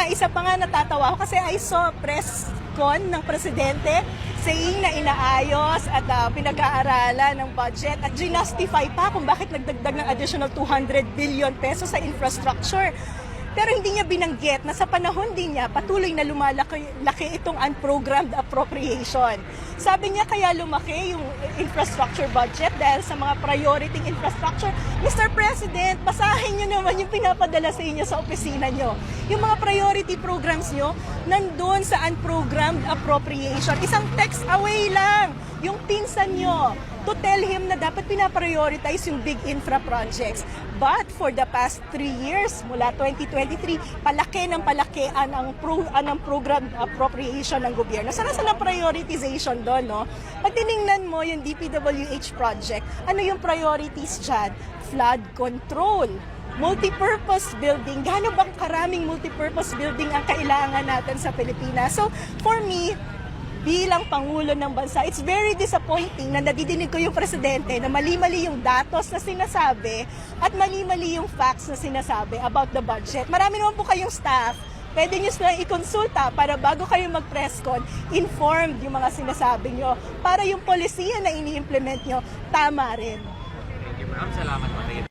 isa pa nga natatawa ako kasi I saw press con ng presidente saying na inaayos at pinag-aaralan ng budget at ginustify pa kung bakit nagdagdag ng additional 200 billion pesos sa infrastructure. Pero hindi niya binanggit na sa panahon din niya patuloy na lumalaki itong unprogrammed appropriation. Sabi niya kaya lumaki yung infrastructure budget dahil sa mga priority infrastructure. Mr. President, basahin niyo naman yung pinapadala sa inyo sa opisina niyo. Yung mga priority programs niyo nandun sa unprogrammed appropriation. Isang text away lang yung pinsan niyo to tell him na dapat pinaprioritize yung big infra projects. But for the past 3 years, mula 2023, palaki ng palaki ang program appropriation ng gobyerno. Saan ang prioritization doon, no? Pag tinignan mo yung DPWH project, ano yung priorities dyan? Flood control, multipurpose building. Gaano bang karaming multipurpose building ang kailangan natin sa Pilipinas? So, for me, bilang Pangulo ng Bansa, it's very disappointing na nadidinig ko yung Presidente na mali-mali yung datos na sinasabi at mali-mali yung facts na sinasabi about the budget. Marami naman po kayong staff, pwede nyo silang ikonsulta para bago kayo mag-press con, informed yung mga sinasabi nyo para yung polisiya na ini-implement nyo, tama rin. Thank you, ma'am. Salamat po.